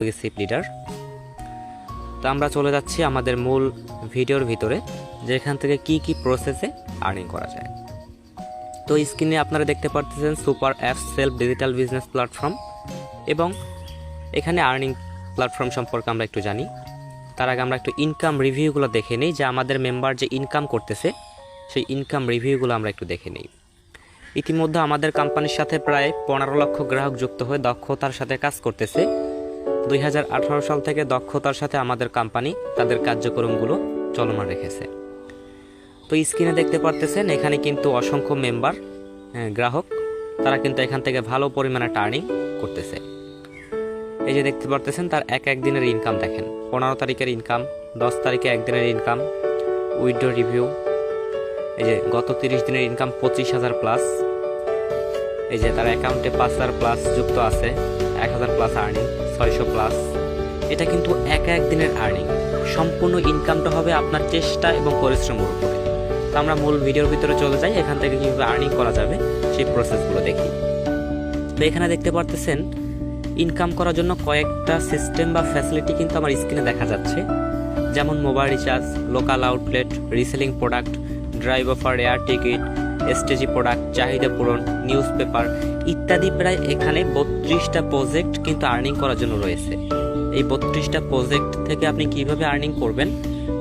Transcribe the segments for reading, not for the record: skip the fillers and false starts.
Sheep leader. তো আমরা চলে যাচ্ছি আমাদের মূল ভিডিওর ভিতরে, যেখান থেকে কি প্রসেসে আর্নিং করা যায়। তো স্ক্রিনে আপনারা দেখতে পাচ্ছেন super apps self digital business platform, এবং এখানে আর্নিং প্ল্যাটফর্ম সম্পর্কে আমরা একটু জানি। তার আগে আমরা একটু ইনকাম রিভিউগুলো দেখে নিই, যে আমাদের মেম্বার যে ইনকাম করতেছে সেই ইনকাম রিভিউগুলো আমরা একটু দেখে নিই। ইতিমধ্যে আমাদের কোম্পানির সাথে প্রায় 15 লক্ষ গ্রাহক যুক্ত হয়ে দক্ষতার সাথে কাজ করতেছে। 2018 সাল থেকে দক্ষতার সাথে আমাদের কোম্পানি তাদের কার্যক্রমগুলো চলমান রেখেছে। তো স্ক্রিনে দেখতে পারতেছেন এখানে কিন্তু অসংখ্য মেম্বার গ্রাহক, তারা কিন্তু এখান থেকে ভালো পরিমাণে আর্নিং করতেছে। এই যে দেখতে পারতেছেন তার এক দিনের ইনকাম দেখেন, 15 তারিখের ইনকাম, 10 তারিখে একদিনের ইনকাম, উইথড্র রিভিউ। এই যে গত 30 দিনের ইনকাম 25,000 প্লাস। এই যে তার অ্যাকাউন্টে 5,000 প্লাস যুক্ত আছে, 1,000 প্লাস আর্নিং, 600 প্লাস। এটা কিন্তু এক দিনের আর্নিং। সম্পূর্ণ ইনকামটা হবে আপনার চেষ্টা এবং পরিশ্রমের উপরে। তো আমরা মূল ভিডিওর ভিতরে চলে যাই, এখান থেকে কীভাবে আর্নিং করা যাবে সেই প্রসেসগুলো দেখি। তো এখানে দেখতে পারতেছেন ইনকাম করার জন্য কয়েকটা সিস্টেম বা ফ্যাসিলিটি কিন্তু আমার স্ক্রিনে দেখা যাচ্ছে, যেমন mobile recharge, local outlet, reselling product, drive offer, air ticket, STG product, চাহিদা পূরণ, নিউজ পেপার ইত্যাদি। প্রায় এখানে 32টা প্রজেক্ট কিন্তু আর্নিং করার জন্য রয়েছে। এই 32টা প্রজেক্ট থেকে আপনি কিভাবে আর্নিং করবেন,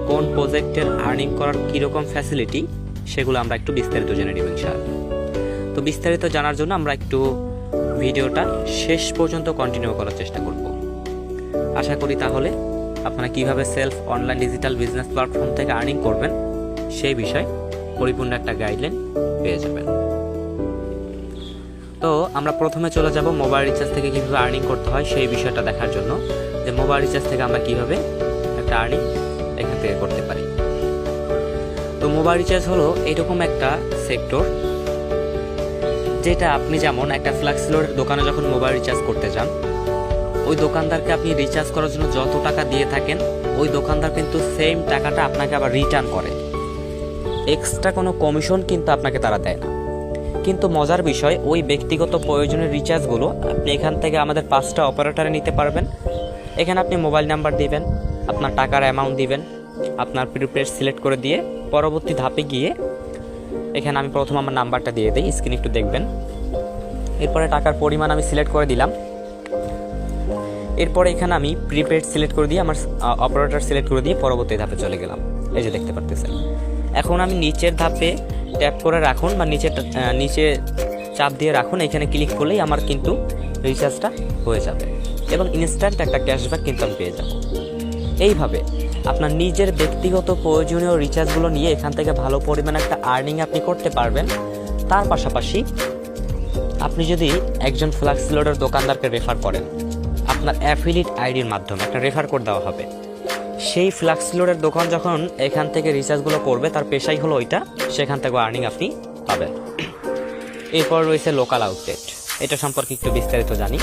কোন প্রজেক্টের আর্নিং করার কীরকম ফ্যাসিলিটি, সেগুলো আমরা একটু বিস্তারিত জেনে নেব ইনশাআল্লাহ। তো বিস্তারিত জানার জন্য আমরা একটু ভিডিওটা শেষ পর্যন্ত কন্টিনিউ করার চেষ্টা করব। আশা করি তাহলে আপনারা কিভাবে self online digital business platform থেকে আর্নিং করবেন সেই বিষয়ে পরিপূর্ণ একটা গাইডলাইন পেয়ে যাবেন। তো আমরা প্রথমে চলে যাব মোবাইল রিচার্জ থেকে কিভাবে আর্নিং করতে হয় সেই বিষয়টা দেখার জন্য, যে মোবাইল রিচার্জ থেকে আমরা কিভাবে একটা আর্নিং এখান থেকে করতে পারি। তো মোবাইল রিচার্জ হলো এরকম একটা সেক্টর, যেটা আপনি যেমন একটা ফ্ল্যাক্সিলোর দোকানে যখন মোবাইল রিচার্জ করতে যান, ওই দোকানদারকে আপনি রিচার্জ করার জন্য যত টাকা দিয়ে থাকেন, ওই দোকানদার কিন্তু সেম টাকাটা আপনাকে আবার রিটার্ন করে। এক্সট্রা কোনো কমিশন কিন্তু আপনাকে তারা দেয় না। কিন্তু মজার বিষয়, ওই ব্যক্তিগত প্রয়োজনীয় রিচার্জগুলো আপনি এখান থেকে আমাদের 5টা অপারেটরে নিতে পারবেন। এখানে আপনি মোবাইল নাম্বার দিবেন, আপনার টাকার অ্যামাউন্ট দিবেন, আপনার প্রিপেড সিলেক্ট করে দিয়ে পরবর্তী ধাপে গিয়ে এখানে আমি প্রথম আমার নাম্বারটা দিয়ে দিই, স্ক্রিন একটু দেখবেন। এরপরে টাকার পরিমাণ আমি সিলেক্ট করে দিলাম। এরপরে এখানে আমি প্রিপেড সিলেক্ট করে দিয়ে আমার অপারেটর সিলেক্ট করে দিয়ে পরবর্তী ধাপে চলে গেলাম। এই যে দেখতে পারতেছেন। এখন আমি নিচের ধাপে ট্যাপ করে রাখুন বা নিচে চাপ দিয়ে রাখুন, এখানে ক্লিক করলেই আমার কিন্তু রিচার্জটা হয়ে যাবে এবং ইনস্ট্যান্ট একটা ক্যাশব্যাক কিন্তু আমি পেয়ে যাব। এইভাবে আপনার নিজের ব্যক্তিগত প্রয়োজনীয় রিচার্জগুলো নিয়ে এখান থেকে ভালো পরিমাণে একটা আর্নিং আপনি করতে পারবেন। তার পাশাপাশি আপনি যদি একজন ফ্ল্যাক্সিলোডের দোকানদারকে রেফার করেন, আপনার অ্যাফিলিয়েট আইডির মাধ্যমে একটা রেফার কোড দেওয়া হবে। সেই ফ্ল্যাক্সিলোডের দোকান যখন এখান থেকে রিচার্জগুলো করবে, তার পেশাই হলো ওইটা, সেখান থেকে আর্নিং আপনি পাবেন। এরপর রয়েছে লোকাল আউটলেট, এটা সম্পর্কে একটু বিস্তারিত জানি।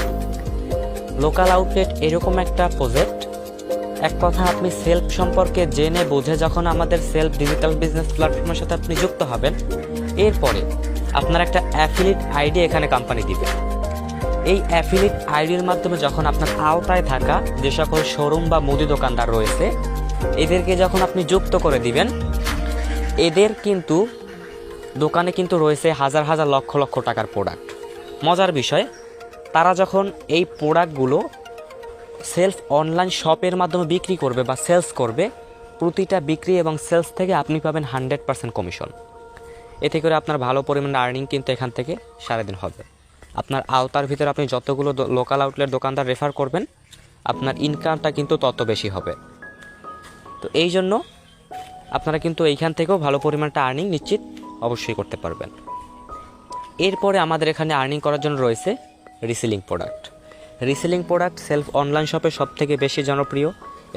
লোকাল আউটলেট এরকম একটা প্রজেক্ট, এক কথা আপনি সেলফ সম্পর্কে জেনে বুঝে যখন আমাদের সেলফ ডিজিটাল বিজনেস প্ল্যাটফর্মের সাথে আপনি যুক্ত হবেন, এরপরে আপনার একটা অ্যাফিলিয়েট আইডি এখানে কোম্পানি দিবে। এই অ্যাফিলিয়েট আইডির মাধ্যমে যখন আপনার আওতায় থাকা যে সকল শোরুম বা মুদি দোকানদার রয়েছে, এদেরকে যখন আপনি যুক্ত করে দিবেন, এদের কিন্তু দোকানে কিন্তু রয়েছে হাজার হাজার লক্ষ লক্ষ টাকার প্রোডাক্ট। মজার বিষয়, তারা যখন এই প্রোডাক্টগুলো সেলফ অনলাইন শপের মাধ্যমে বিক্রি করবে বা সেলস করবে, প্রতিটা বিক্রি এবং সেলস থেকে আপনি পাবেন 100% কমিশন। এতে করে আপনার ভালো পরিমাণে আর্নিং কিন্তু এখান থেকে সারাদিন হবে। আপনার আওতার ভিতরে আপনি যতগুলো লোকাল আউটলেট দোকানদার রেফার করবেন, আপনার ইনকামটা কিন্তু তত বেশি হবে। তো এই জন্য আপনারা কিন্তু এইখান থেকেও ভালো পরিমাণটা আর্নিং নিশ্চিত অবশ্যই করতে পারবেন। এরপরে আমাদের এখানে আর্নিং করার জন্য রয়েছে reselling product. Reselling product self online শপে সবথেকে বেশি জনপ্রিয়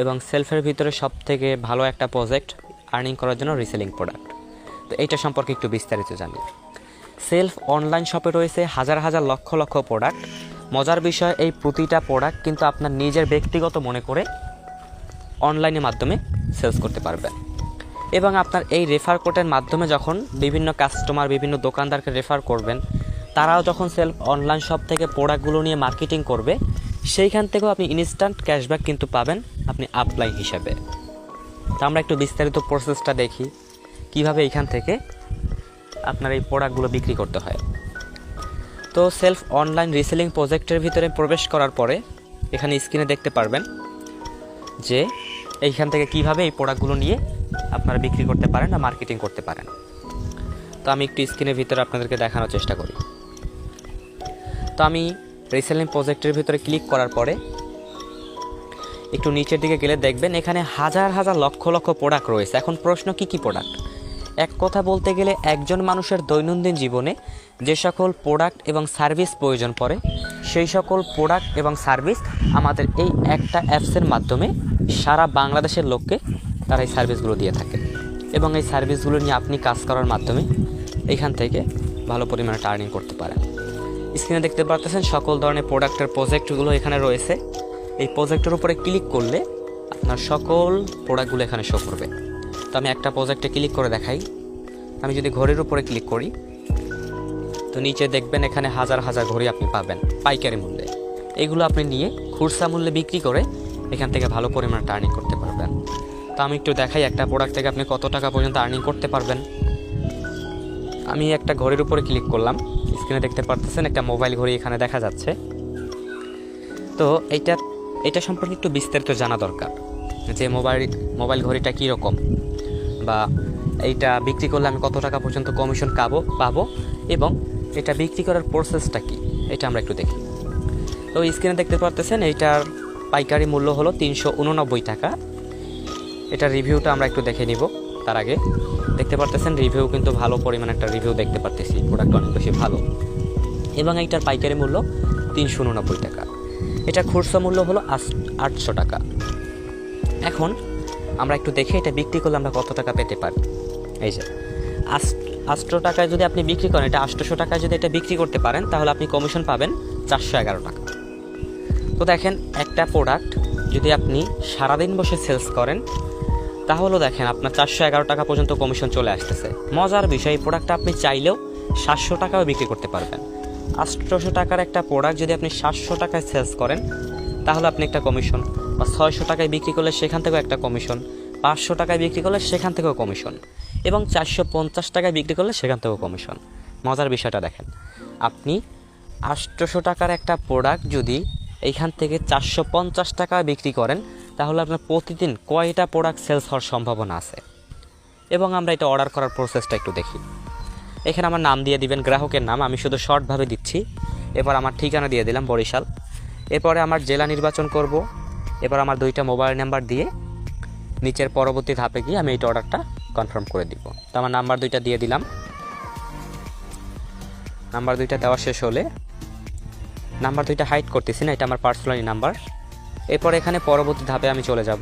এবং সেলফের ভিতরে সবথেকে ভালো একটা প্রজেক্ট আর্নিং করার জন্য রিসেলিং প্রোডাক্ট। তো এইটা সম্পর্কে একটু বিস্তারিত জানি। সেলফ অনলাইন শপে রয়েছে হাজার হাজার লক্ষ লক্ষ প্রোডাক্ট। মজার বিষয়, এই প্রতিটা প্রোডাক্ট কিন্তু আপনার নিজের ব্যক্তিগত মনে করে অনলাইনের মাধ্যমে সেলস করতে পারবেন। এবং আপনার এই রেফার কোডের মাধ্যমে যখন বিভিন্ন কাস্টমার, বিভিন্ন দোকানদারকে রেফার করবেন, তারাও যখন সেলফ অনলাইন শপ থেকে প্রোডাক্টগুলো নিয়ে মার্কেটিং করবে, সেইখান থেকেও আপনি ইনস্ট্যান্ট ক্যাশব্যাক কিন্তু পাবেন আপনি আপলাইন হিসাবে। তো আমরা একটু বিস্তারিত প্রসেসটা দেখি কিভাবে এইখান থেকে আপনার এই প্রোডাক্টগুলো বিক্রি করতে হয়। তো সেলফ অনলাইন রিসেলিং প্রজেক্টের ভিতরে প্রবেশ করার পরে এখানে স্ক্রিনে দেখতে পারবেন যে এইখান থেকে কিভাবে এই প্রোডাক্টগুলো নিয়ে আপনারা বিক্রি করতে পারেন বা মার্কেটিং করতে পারেন। তো আমি একটু স্ক্রিনের ভিতরে আপনাদেরকে দেখানোর চেষ্টা করি। তো আমি রিসেলিং প্রজেক্টের ভিতরে ক্লিক করার পরে একটু নিচের দিকে গেলে দেখবেন এখানে হাজার হাজার লক্ষ লক্ষ প্রোডাক্ট রয়েছে। এখন প্রশ্ন কি কি প্রোডাক্ট? এক কথা বলতে গেলে একজন মানুষের দৈনন্দিন জীবনে যে সকল প্রোডাক্ট এবং সার্ভিস প্রয়োজন পড়ে সেই সকল প্রোডাক্ট এবং সার্ভিস আমাদের এই একটা অ্যাপসের মাধ্যমে সারা বাংলাদেশের লোককে তারা এই সার্ভিসগুলো দিয়ে থাকে এবং এই সার্ভিসগুলো নিয়ে আপনি কাজ করার মাধ্যমে এখান থেকে ভালো পরিমাণে আর্নিং করতে পারেন। স্ক্রিনে দেখতে পাচ্ছেন সকল ধরনের প্রোডাক্টের প্রজেক্টগুলো এখানে রয়েছে। এই প্রজেক্টের উপরে ক্লিক করলে আপনার সকল প্রোডাক্টগুলো এখানে শো করবে। তো আমি একটা প্রজেক্টে ক্লিক করে দেখাই। আমি যদি ঘড়ির উপরে ক্লিক করি তো নিচে দেখবেন এখানে হাজার হাজার ঘড়ি আপনি পাবেন পাইকারি মূল্যে। এগুলো আপনি নিয়ে খুচরা মূল্যে বিক্রি করে এখান থেকে ভালো পরিমাণে আর্নিং করতে পারবেন। তো আমি একটু দেখাই একটা প্রোডাক্ট থেকে আপনি কত টাকা পর্যন্ত আর্নিং করতে পারবেন। আমি একটা ঘড়ির উপরে ক্লিক করলাম। স্ক্রিনে দেখতে পারতেছেন একটা মোবাইল ঘড়ি এখানে দেখা যাচ্ছে। তো এটা সম্পর্কে একটু বিস্তারিত জানা দরকার যে মোবাইল ঘড়িটা কীরকম বা এইটা বিক্রি করলে আমি কত টাকা পর্যন্ত কমিশন পাবো এবং এটা বিক্রি করার প্রসেসটা কি এটা আমরা একটু দেখি। তো স্ক্রিনে দেখতে পারতেছেন এইটার পাইকারি মূল্য হলো 389 টাকা। এটার রিভিউটা আমরা একটু দেখে নিব। তার আগে দেখতে পারতেছেন রিভিউ কিন্তু ভালো পরিমাণে একটা রিভিউ দেখতে পারতেছি, প্রোডাক্ট অনেক বেশি ভালো এবং এইটার পাইকারি মূল্য 389 টাকা। এটা খুচরা মূল্য হলো 800 টাকা। এখন আমরা একটু দেখে এটা বিক্রি করলে আমরা কত টাকা পেতে পারি। এই যে 800 টাকায় যদি আপনি বিক্রি করেন, এটা 800 টাকায় যদি এটা বিক্রি করতে পারেন তাহলে আপনি কমিশন পাবেন 411 টাকা। তো দেখেন একটা প্রোডাক্ট যদি আপনি সারাদিন বসে সেলস করেন তাহলেও দেখেন আপনার 411 টাকা পর্যন্ত কমিশন চলে আসতেছে। মজার বিষয় এই প্রোডাক্টটা আপনি চাইলেও 700 টাকাও বিক্রি করতে পারবেন। 800 টাকার একটা প্রোডাক্ট যদি আপনি 700 টাকায় সেলস করেন তাহলে আপনি একটা কমিশন, বা 600 টাকায় বিক্রি করলে সেখান থেকেও একটা কমিশন, 500 টাকায় বিক্রি করলে সেখান থেকেও কমিশন এবং 450 টাকায় বিক্রি করলে সেখান থেকেও কমিশন। মজার বিষয়টা দেখেন, আপনি 800 টাকার একটা প্রোডাক্ট যদি এইখান থেকে 450 টাকা বিক্রি করেন তাহলে আপনার প্রতিদিন কয়টা প্রোডাক্ট সেলস হওয়ার সম্ভাবনা আছে। এবং আমরা এটা অর্ডার করার প্রসেসটা একটু দেখি। এখানে আমার নাম দিয়ে দিবেন, গ্রাহকের নাম, আমি শুধু শর্টভাবে দিচ্ছি। এবার আমার ঠিকানা দিয়ে দিলাম বরিশাল। এরপরে আমার জেলা নির্বাচন করব। এবার আমার 2টা মোবাইল নাম্বার দিয়ে নিচের পরবর্তী ধাপে গিয়ে আমি এইটা অর্ডারটা কনফার্ম করে দিব। তো আমার নাম্বার 2টা দিয়ে দিলাম। নাম্বার 2টা দেওয়া শেষ হলে নাম্বার 2টা হাইড করতেছি না, এটা আমার পার্সোনালি নাম্বার। এরপর এখানে পরবর্তী ধাপে আমি চলে যাব।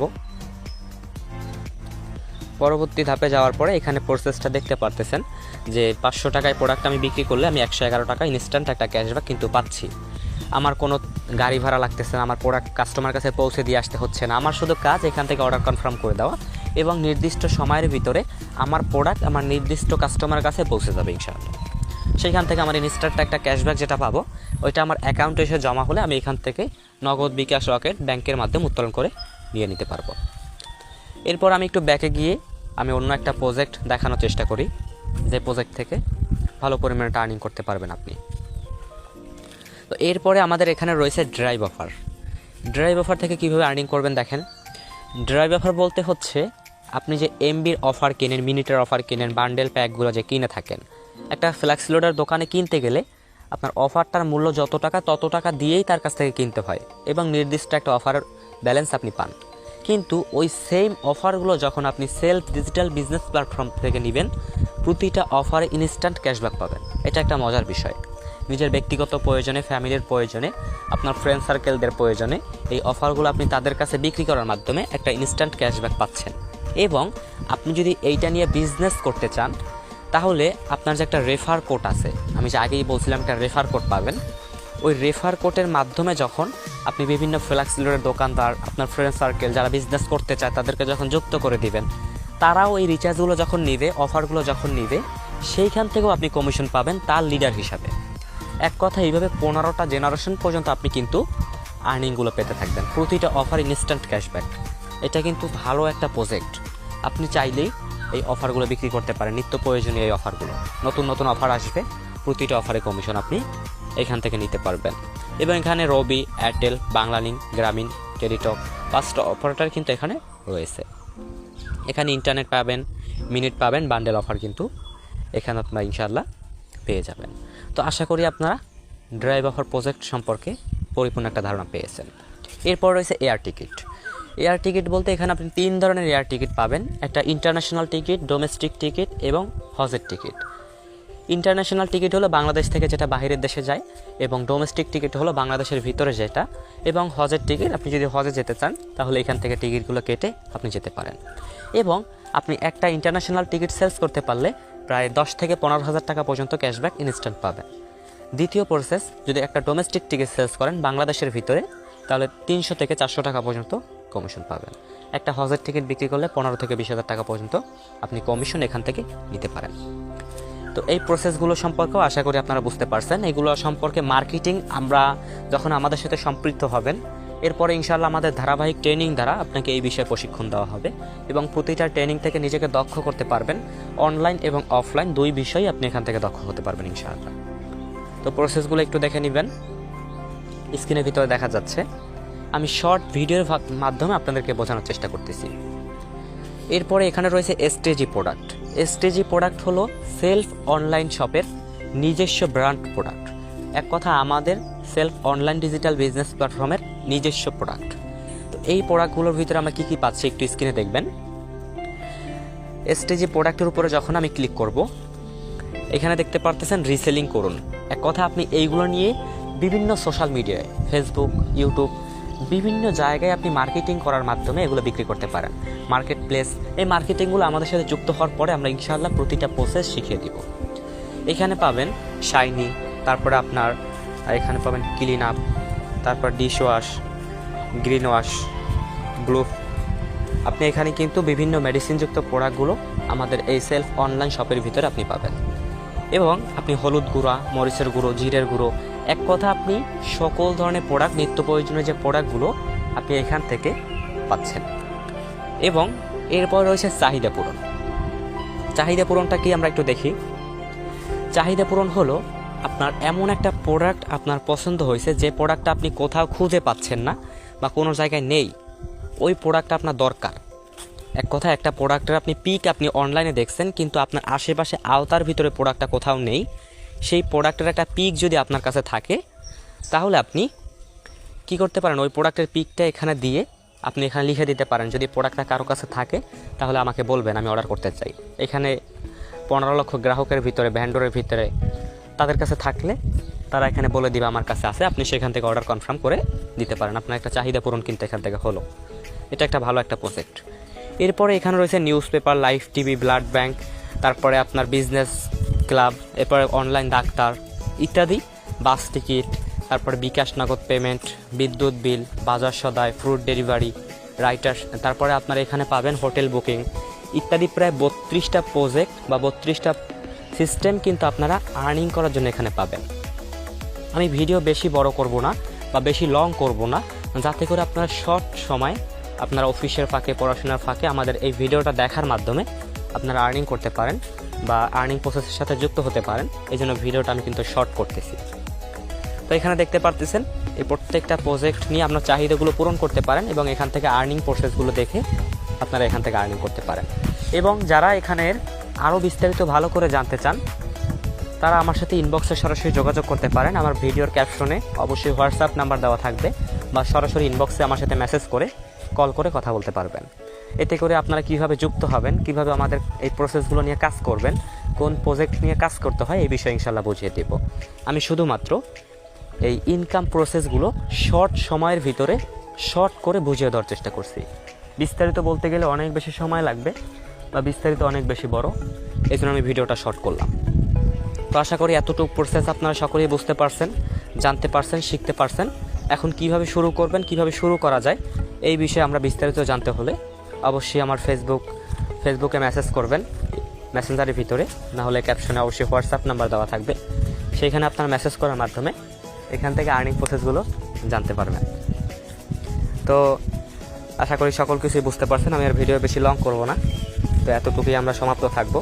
পরবর্তী ধাপে যাওয়ার পরে এখানে প্রসেসটা দেখতে পারতেছেন যে 500 টাকায় প্রোডাক্ট আমি বিক্রি করলে আমি 111 টাকা ইনস্ট্যান্ট একটা ক্যাশব্যাক কিন্তু পাচ্ছি। আমার কোনো গাড়ি ভাড়া লাগতেছে না, আমার প্রোডাক্ট কাস্টমার কাছে পৌঁছে দিয়ে আসতে হচ্ছে না। আমার শুধু কাজ এখান থেকে অর্ডার কনফার্ম করে দেওয়া এবং নির্দিষ্ট সময়ের ভিতরে আমার প্রোডাক্ট আমার নির্দিষ্ট কাস্টমারের কাছে পৌঁছে যাবে ইনশাআল্লাহ। সেইখান থেকে আমার ইনস্ট্যান্ট একটা ক্যাশব্যাক যেটা পাবো ওইটা আমার অ্যাকাউন্টে এসে জমা হলে আমি এখান থেকে নগদ, বিকাশ, রকেট ব্যাংকের মাধ্যমে উত্তোলন করে নিয়ে নিতে পারবো। এরপর আমি একটু ব্যাকে গিয়ে আমি অন্য একটা প্রজেক্ট দেখানোর চেষ্টা করি, যে প্রজেক্ট থেকে ভালো পরিমাণে আর্নিং করতে পারবেন আপনি। তো এরপরে আমাদের এখানে রয়েছে ড্রাইভ অফার। ড্রাইভ অফার থেকে কীভাবে আর্নিং করবেন দেখেন। ড্রাইভ অফার বলতে হচ্ছে আপনি যে এমবির অফার কেনেন, মিনিটের অফার কেনেন, বান্ডেল প্যাকগুলো যে কিনে থাকেন, একটা ফ্ল্যাক্স লোডার দোকানে কিনতে গেলে আপনার অফারটার মূল্য যত টাকা তত টাকা দিয়েই তার কাছ থেকে কিনতে হয় এবং নির্দিষ্ট একটা অফারের ব্যালেন্স আপনি পান। কিন্তু ওই সেম অফারগুলো যখন আপনি সেলফ ডিজিটাল বিজনেস প্ল্যাটফর্ম থেকে নেবেন, প্রতিটা অফারে ইনস্ট্যান্ট ক্যাশব্যাক পাবেন। এটা একটা মজার বিষয়। নিজের ব্যক্তিগত প্রয়োজনে, ফ্যামিলির প্রয়োজনে, আপনার ফ্রেন্ড সার্কেলদের প্রয়োজনে এই অফারগুলো আপনি তাদের কাছে বিক্রি করার মাধ্যমে একটা ইনস্ট্যান্ট ক্যাশব্যাক পাচ্ছেন। এবং আপনি যদি এইটা নিয়ে বিজনেস করতে চান তাহলে আপনার যে একটা রেফার কোড আছে, আমি যে আগেই বলছিলাম একটা রেফার কোড পাবেন, ওই রেফার কোডের মাধ্যমে যখন আপনি বিভিন্ন ফ্ল্যাক্স লোডের দোকানদার, আপনার ফ্রেন্ড সার্কেল যারা বিজনেস করতে চায় তাদেরকে যখন যুক্ত করে দিবেন, তারাও এই রিচার্জগুলো যখন নিবে, অফারগুলো যখন নিবে, সেইখান থেকেও আপনি কমিশন পাবেন তার লিডার হিসাবে। এক কথা এইভাবে 15টা জেনারেশন পর্যন্ত আপনি কিন্তু আর্নিংগুলো পেতে থাকবেন। প্রতিটা অফার ইনস্ট্যান্ট ক্যাশব্যাক, এটা কিন্তু ভালো একটা প্রজেক্ট। আপনি চাইলেই এই অফারগুলো বিক্রি করতে পারেন, নিত্য প্রয়োজনীয় এই অফারগুলো। নতুন নতুন অফার আসবে, প্রতিটা অফারে কমিশন আপনি এখান থেকে নিতে পারবেন। এবং এখানে রবি, এয়ারটেল, বাংলালিংক, গ্রামীণ, টেলিটক 5টা অপারেটর কিন্তু এখানে রয়েছে। এখানে ইন্টারনেট পাবেন, মিনিট পাবেন, বান্ডেল অফার কিন্তু এখানে আপনারা ইনশাআল্লাহ পেয়ে যাবেন। তো আশা করি আপনারা ড্রাইভ অফার প্রজেক্ট সম্পর্কে পরিপূর্ণ একটা ধারণা পেয়েছেন। এরপর রয়েছে এয়ার টিকিট। এয়ার টিকিট বলতে এখানে আপনি 3 ধরনের এয়ার টিকিট পাবেন, একটা ইন্টারন্যাশনাল টিকিট, ডোমেস্টিক টিকিট এবং হজের টিকিট। ইন্টারন্যাশনাল টিকিট হলো বাংলাদেশ থেকে যেটা বাইরের দেশে যায়, এবং ডোমেস্টিক টিকিট হলো বাংলাদেশের ভিতরে যেটা, এবং হজের টিকিট আপনি যদি হজে যেতে চান তাহলে এখান থেকে টিকিটগুলো কেটে আপনি যেতে পারেন। এবং আপনি একটা ইন্টারন্যাশনাল টিকিট সেলস করতে পারলে প্রায় 10 থেকে 15,000 টাকা পর্যন্ত ক্যাশব্যাক ইনস্ট্যান্ট পাবেন। দ্বিতীয় প্রসেস, যদি একটা ডোমেস্টিক টিকিট সেলস করেন বাংলাদেশের ভিতরে তাহলে 300 থেকে 400 টাকা পর্যন্ত কমিশন পাবেন। একটা হজের টিকিট বিক্রি করলে 15 থেকে 20,000 টাকা পর্যন্ত আপনি কমিশন এখান থেকে নিতে পারেন। তো এই প্রসেসগুলো সম্পর্কেও আশা করি আপনারা বুঝতে পারছেন। এগুলো সম্পর্কে মার্কেটিং আমরা যখন আমাদের সাথে সম্পৃক্ত হবেন, এরপরে ইনশাআল্লাহ আমাদের ধারাবাহিক ট্রেনিং দ্বারা আপনাকে এই বিষয়ে প্রশিক্ষণ দেওয়া হবে, এবং প্রতিটা ট্রেনিং থেকে নিজেকে দক্ষ করতে পারবেন। অনলাইন এবং অফলাইন 2 বিষয়ই আপনি এখান থেকে দক্ষ হতে পারবেন ইনশাআল্লাহ। তো প্রসেসগুলো একটু দেখে নেবেন, স্ক্রিনের ভিতরে দেখা যাচ্ছে। আমি শর্ট ভিডিওর মাধ্যমে আপনাদেরকে বোঝানোর চেষ্টা করতেছি। এরপরে এখানে রয়েছে এসটিজি প্রোডাক্ট। এসটিজি প্রোডাক্ট হলো সেলফ অনলাইন শপের নিজস্ব ব্র্যান্ড প্রোডাক্ট। এক কথা আমাদের সেলফ অনলাইন ডিজিটাল বিজনেস প্ল্যাটফর্মের নিজস্ব প্রোডাক্ট। তো এই প্রোডাক্টগুলোর ভিতরে আমরা কী কী পাচ্ছি একটু স্ক্রিনে দেখবেন। এসটিজি প্রোডাক্টের উপরে যখন আমি ক্লিক করব, এখানে দেখতে পারতেছেন রিসেলিং করুন। এক কথা আপনি এইগুলো নিয়ে বিভিন্ন সোশ্যাল মিডিয়ায়, ফেসবুক, ইউটিউব, বিভিন্ন জায়গায় আপনি মার্কেটিং করার মাধ্যমে এগুলো বিক্রি করতে পারেন। মার্কেট প্লেস, এই মার্কেটিংগুলো আমাদের সাথে যুক্ত হওয়ার পরে আমরা ইনশাআল্লাহ প্রতিটা প্রসেস শিখিয়ে দিব। এখানে পাবেন শাইনি, তারপরে আপনার এখানে পাবেন ক্লিন আপ, তারপর dish wash, green wash, blue. আপনি এখানে কিন্তু বিভিন্ন মেডিসিনযুক্ত প্রোডাক্টগুলো আমাদের এই সেলফ অনলাইন শপের ভিতরে আপনি পাবেন। এবং আপনি হলুদ গুঁড়া, মরিচের গুঁড়ো, জিরের গুঁড়ো, এক কথা আপনি সকল ধরনের প্রোডাক্ট, নিত্য প্রয়োজনীয় যে প্রোডাক্টগুলো আপনি এখান থেকে পাচ্ছেন। এবং এরপর রয়েছে চাহিদা পূরণ। চাহিদা পূরণটা কি আমরা একটু দেখি। চাহিদা পূরণ হলো আপনার এমন একটা প্রোডাক্ট আপনার পছন্দ হয়েছে, যে প্রোডাক্টটা আপনি কোথাও খুঁজে পাচ্ছেন না বা কোনো জায়গায় নেই, ওই প্রোডাক্টটা আপনার দরকার। এক কথা একটা প্রোডাক্টের আপনি পিক আপনি অনলাইনে দেখছেন, কিন্তু আপনার আশেপাশে আওতার ভিতরে প্রোডাক্টটা কোথাও নেই। সেই প্রোডাক্টের একটা পিক যদি আপনার কাছে থাকে, তাহলে আপনি কি করতে পারেন, ওই প্রোডাক্টের পিকটা এখানে দিয়ে আপনি এখানে লিখে দিতে পারেন। যদি প্রোডাক্টটা কারো কাছে থাকে তাহলে আমাকে বলবেন, আমি অর্ডার করতে চাই। এখানে 15 লক্ষ গ্রাহকের ভিতরে, ভ্যান্ডরের ভিতরে তাদের কাছে থাকলে তারা এখানে বলে দিবে আমার কাছে আছে, আপনি সেখান থেকে অর্ডার কনফার্ম করে দিতে পারেন। আপনার একটা চাহিদা পূরণ কিন্তু এখান থেকে হলো। এটা একটা ভালো একটা প্রজেক্ট। এরপরে এখানে রয়েছে news paper, live TV, blood bank, তারপরে আপনার বিজনেস ক্লাব, এরপরে অনলাইন ডাক্তার ইত্যাদি, বাস টিকিট, তারপরে বিকাশ নগদ পেমেন্ট, বিদ্যুৎ বিল, বাজার সদাই, ফ্রুট ডেলিভারি, রাইটার, তারপরে আপনার এখানে পাবেন হোটেল বুকিং ইত্যাদি। প্রায় 32টা প্রজেক্ট বা 32টা সিস্টেম কিন্তু আপনারা আর্নিং করার জন্য এখানে পাবেন। আমি ভিডিও বেশি বড় করব না বা বেশি লং করব না, যাতে করে আপনারা শর্ট সময় আপনারা অফিসের ফাঁকে, পড়াশোনার ফাঁকে আমাদের এই ভিডিওটা দেখার মাধ্যমে আপনারা আর্নিং করতে পারেন বা আর্নিং প্রসেসের সাথে যুক্ত হতে পারেন। এই জন্য ভিডিওটা আমি কিন্তু শর্ট করতেছি। তো এখানে দেখতে পারতেছেন এই প্রত্যেকটা প্রজেক্ট নিয়ে আপনার চাহিদাগুলো পূরণ করতে পারেন, এবং এখান থেকে আর্নিং প্রসেসগুলো দেখে আপনারা এখান থেকে আর্নিং করতে পারেন। এবং যারা এখানের আরও বিস্তারিত ভালো করে জানতে চান, তারা আমার সাথে ইনবক্সে সরাসরি যোগাযোগ করতে পারেন। আমার ভিডিওর ক্যাপশনে অবশ্যই হোয়াটসঅ্যাপ নাম্বার দেওয়া থাকবে, বা সরাসরি ইনবক্সে আমার সাথে মেসেজ করে, কল করে কথা বলতে পারবেন। এতে করে আপনারা কীভাবে যুক্ত হবেন, কীভাবে আমাদের এই প্রসেসগুলো নিয়ে কাজ করবেন, কোন প্রজেক্ট নিয়ে কাজ করতে হয়, এই বিষয়ে ইনশাল্লাহ বুঝিয়ে দেব। আমি শুধুমাত্র এই ইনকাম প্রসেসগুলো শর্ট সময়ের ভিতরে শর্ট করে বুঝিয়ে দেওয়ার চেষ্টা করছি। বিস্তারিত বলতে গেলে অনেক বেশি সময় লাগবে বা বিস্তারিত অনেক বেশি বড়, এই জন্য আমি ভিডিওটা শর্ট করলাম। তো আশা করি এতটুকু প্রসেস আপনারা সকলেই বুঝতে পারছেন, জানতে পারছেন, শিখতে পারছেন। এখন কিভাবে শুরু করবেন, কিভাবে শুরু করা যায়, এই বিষয়ে আমরা বিস্তারিত জানতে হলে অবশ্যই আমার ফেসবুকে মেসেজ করবেন, মেসেঞ্জারের ভিতরে, না হলে ক্যাপশনে অবশ্যই হোয়াটসঅ্যাপ নাম্বার দেওয়া থাকবে। সেইখানে আপনারা মেসেজ করার মাধ্যমে এখান থেকে আর্নিং প্রসেসগুলো জানতে পারবেন। তো আশা করি সকল কিছুই বুঝতে পারছেন, আমি আর ভিডিও বেশি লং করব না। তো এতটুকুই আমরা সমাপ্ত থাকবো।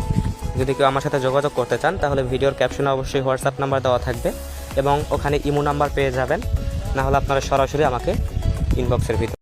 যদি কেউ আমার সাথে যোগাযোগ করতে চান তাহলে ভিডিওর ক্যাপশনে অবশ্যই হোয়াটসঅ্যাপ নাম্বার দেওয়া থাকবে এবং ওখানে ইমো নাম্বার পেয়ে যাবেন, না হলে আপনারা সরাসরি আমাকে ইনবক্সের ভিতরে